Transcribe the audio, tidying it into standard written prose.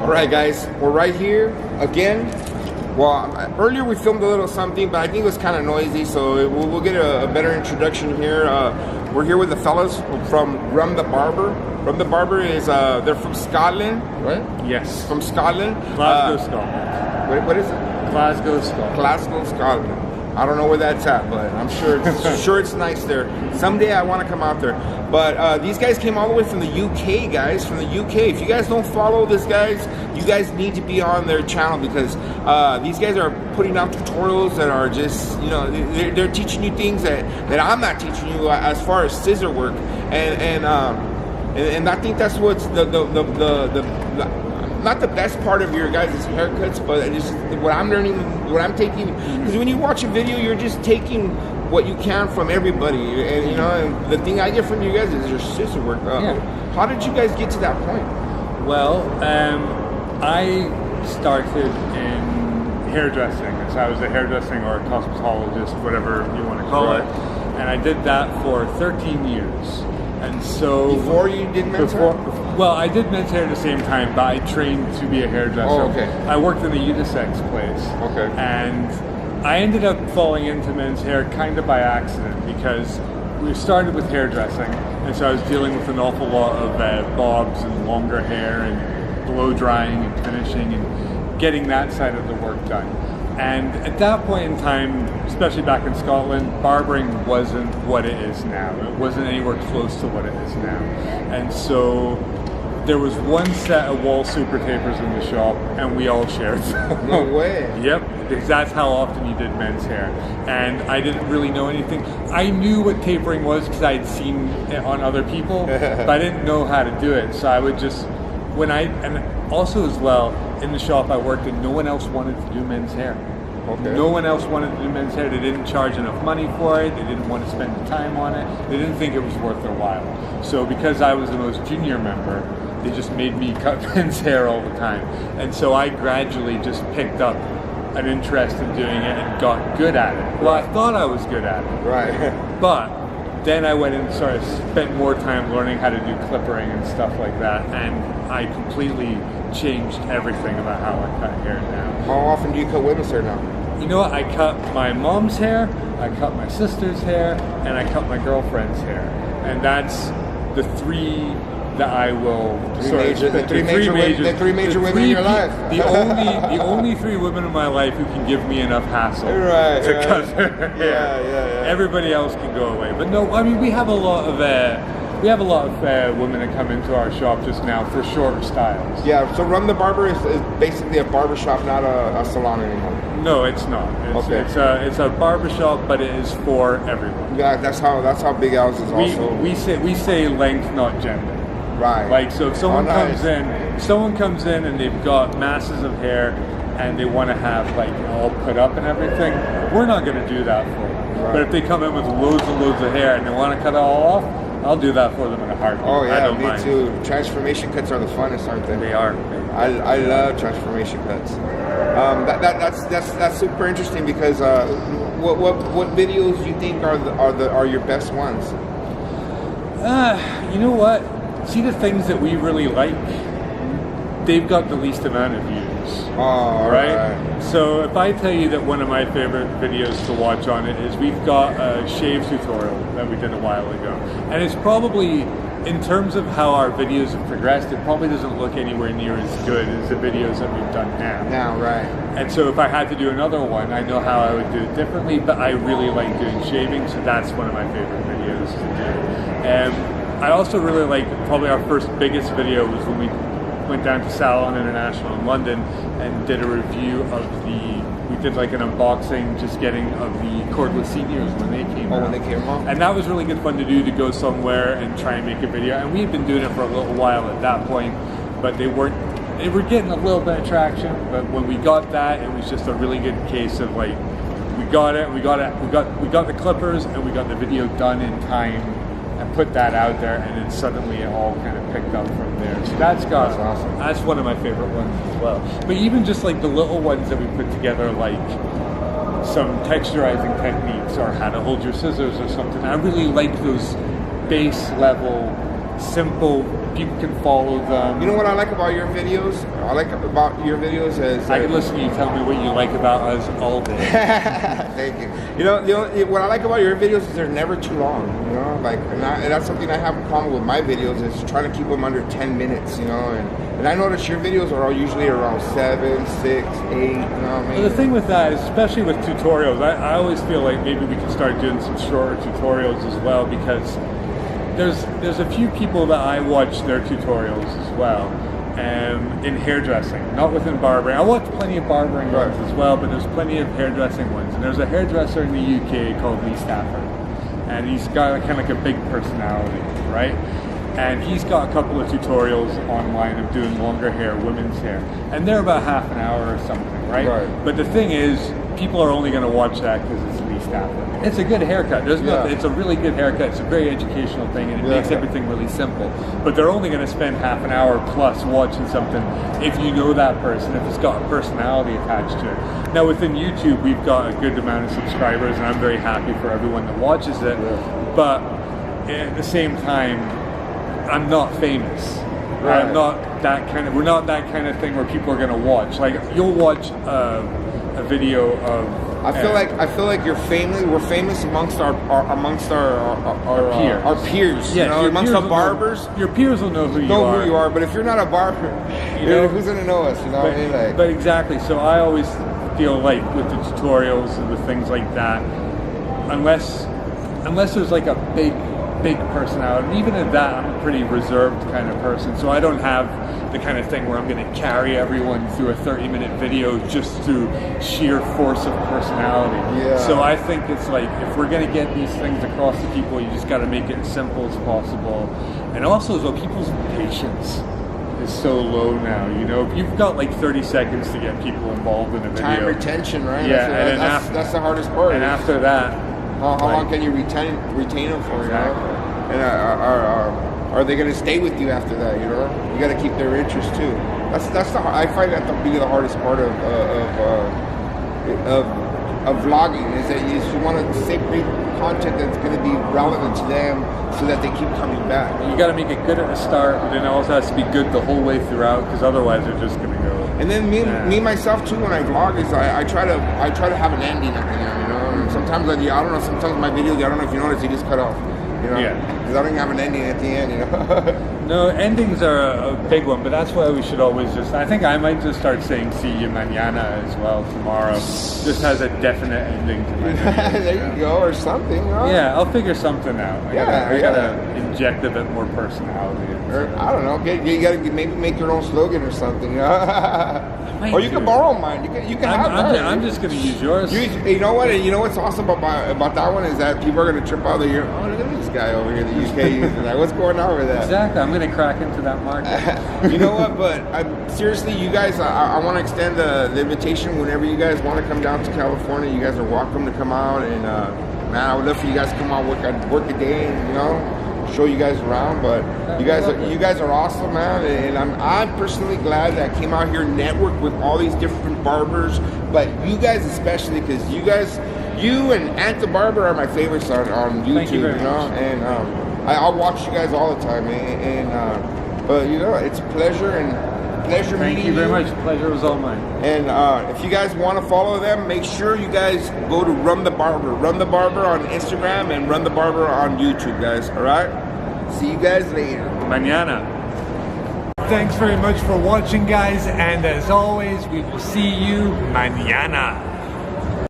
All right, guys, we're right here again. Well, earlier we filmed a little something, but I think it was kind of noisy, so we'll get a better introduction here. We're here with the fellas from Rumbarber. Rumbarber is, they're from Scotland, right? Yes. From Scotland. Glasgow, Scotland. What is it? Glasgow, Scotland. Glasgow, Scotland. I don't know where that's at, but I'm sure it's nice there. Someday I want to come out there. But these guys came all the way from the UK, guys, from the UK. If you guys don't follow these guys, you guys need to be on their channel because these guys are putting out tutorials that are just, you know, they're teaching you things that I'm not teaching you as far as scissor work. And I think that's what's not the best part of your guys' haircuts, but just what I'm learning, what I'm taking. Because when you watch a video, you're just taking what you can from everybody, and you know. And the thing I get from you guys is your scissor work. How did you guys get to that point? Well, I started in hairdressing, so I was a hairdressing or a cosmetologist, whatever you want to call it, and I did that for 13 years. And so before you did men's hair? Well, I did men's hair at the same time, but I trained to be a hairdresser. Oh, okay. I worked in a unisex place. Okay. And I ended up falling into men's hair kind of by accident because we started with hairdressing, and so I was dealing with an awful lot of bobs and longer hair and blow drying and finishing and getting that side of the work done. And at that point in time, especially back in Scotland, barbering wasn't what it is now. It wasn't anywhere close to what it is now. And so there was one set of Wahl super tapers in the shop, and we all shared them. No way. Yep, because that's how often you did men's hair. And I didn't really know anything. I knew what tapering was because I had seen it on other people, but I didn't know how to do it. So I would just, and also as well, in the shop I worked in, no one else wanted to do men's hair. Okay. No one else wanted to do men's hair. They didn't charge enough money for it. They didn't want to spend the time on it. They didn't think it was worth their while. So because I was the most junior member, they just made me cut men's hair all the time. And so I gradually just picked up an interest in doing it and got good at it. Well, I thought I was good at it. Right. But then I went and spent more time learning how to do clippering and stuff like that, and I completely changed everything about how I cut hair now. How often do you cut women's hair now? You know what? I cut my mom's hair, I cut my sister's hair, and I cut my girlfriend's hair. And that's the three that I will The three major women in your life. The only three women in my life who can give me enough hassle to cut their hair. Yeah. Everybody else can go away. But no, I mean we have a lot of women that come into our shop just now for shorter styles. Yeah. So Rumbarber is basically a barbershop, not a salon anymore. No, it's not. It's a barbershop, but it is for everyone. Yeah, that's how Big Al's is also. We say length, not gender. Right. Like, so if someone comes in and they've got masses of hair and they want to have like all put up and everything, we're not going to do that for them. Right. But if they come in with loads and loads of hair and they want to cut it all off, I'll do that for them in a heartbeat. Oh yeah, I don't me mind. too. Transformation cuts are the funnest, aren't they? They are. I love transformation cuts. That's super interesting because what videos do you think are your best ones? You know what? See, the things that we really like, they've got the least amount of views. Oh, right. So if I tell you that one of my favorite videos to watch on it is we've got a shave tutorial that we did a while ago. And it's probably, in terms of how our videos have progressed, it probably doesn't look anywhere near as good as the videos that we've done now. Now, right. And so if I had to do another one, I know how I would do it differently, but I really like doing shaving, so that's one of my favorite videos to do. I also really like, probably our first biggest video was when we went down to Salon International in London and did a review of we did like an unboxing, just getting of the cordless seniors when they came out. When they came out. And that was really good fun to do, to go somewhere and try and make a video. And we had been doing it for a little while at that point, but they were getting a little bit of traction. But when we got that, it was just a really good case of like, we got the clippers and we got the video done in time and put that out there, and then suddenly it all kind of picked up from there. So that's awesome. That's one of my favorite ones as well. But even just like the little ones that we put together, like some texturizing techniques or how to hold your scissors or something, I really like those base level simple. People can follow them. You know what I like about your videos? I like about your videos is I can listen to you tell me what you like about us all day. Thank you. You know, what I like about your videos is they're never too long. You know, like, and that's something I have in common with my videos is trying to keep them under 10 minutes. You know, and I notice your videos are all usually around 7, 6, 8. You know what I mean? Well, the thing with that is, especially with tutorials, I always feel like maybe we can start doing some shorter tutorials as well, because there's a few people that I watch their tutorials as well, in hairdressing, not within barbering. I watch plenty of barbering ones as well, but there's plenty of hairdressing ones. And there's a hairdresser in the UK called Lee Stafford, and he's got kind of like a big personality, right? And he's got a couple of tutorials online of doing longer hair, women's hair, and they're about half an hour or something, right? But the thing is, people are only going to watch that because it's Lee Stafford. It's a good haircut. There's nothing. It's a really good haircut. It's a very educational thing, and it makes everything really simple. But they're only going to spend half an hour plus watching something if you know that person, if it's got a personality attached to it. Now within YouTube, we've got a good amount of subscribers, and I'm very happy for everyone that watches it. But at the same time, I'm not famous. I'm not that kind of. We're not that kind of thing where people are going to watch. Like, you'll watch a video of. I feel like you're famous. We're famous amongst our peers. Yeah, you know, amongst our barbers. Your peers will know who you are. But if you're not a barber, you know, who's gonna know us? You know what I mean? Like, but exactly. So I always feel like with the tutorials and the things like that, unless there's like a big personality, and even at that, I'm a pretty reserved kind of person. So I don't have the kind of thing where I'm going to carry everyone through a 30-minute video just through sheer force of personality. So I think it's like, if we're going to get these things across to people, you just got to make it as simple as possible. And also, so people's patience is so low now. You know, you've got like 30 seconds to get people involved in a video. Time retention, right? Yeah, that's the hardest part. And after that, how long can you retain them for? Exactly. You know? And are they going to stay with you after that? You know, you got to keep their interest too. I find that to be the hardest part of vlogging, is that you want to create content that's going to be relevant to them, so that they keep coming back. You got to make it good at the start, but then it also has to be good the whole way throughout, because otherwise they're just going to go. And then me myself too, when I vlog, is I try to have an ending at the end. You know, and sometimes I don't know. Sometimes my videos, I don't know if you notice, they just cut off. You know, because I don't even have an ending at the end. You know. No, endings are a big one, but that's why we should always I think I might just start saying "see you mañana" as well tomorrow. Just has a definite ending to my video. There you go, or something. Huh? Yeah, I'll figure something out. I gotta inject a bit more personality. Or, I don't know. You gotta maybe make your own slogan or something. Or you can borrow mine. You can have mine. I'm just gonna use yours. You know what? And you know what's awesome about that one is that people are gonna trip out. They're oh, look at this guy over here, the UK using that. What's going on with that? Exactly. I'm gonna crack into that market. You know what? But seriously, you guys, I want to extend the invitation. Whenever you guys want to come down to California, you guys are welcome to come out. And man, I would love for you guys to come out, work a day, and, you know, show you guys around. But you guys are awesome, man. And I'm personally glad that I came out here, networked with all these different barbers. But you guys especially, because you and the Barber are my favorites on YouTube. Thank you very know, much. And I'll watch you guys all the time. But you know, it's a pleasure meeting you. Thank you very much. Pleasure was all mine. And if you guys want to follow them, make sure you guys go to Run the Barber on Instagram, and Run the Barber on YouTube, guys. All right. See you guys later. Mañana. Thanks very much for watching, guys, and as always, we will see you mañana.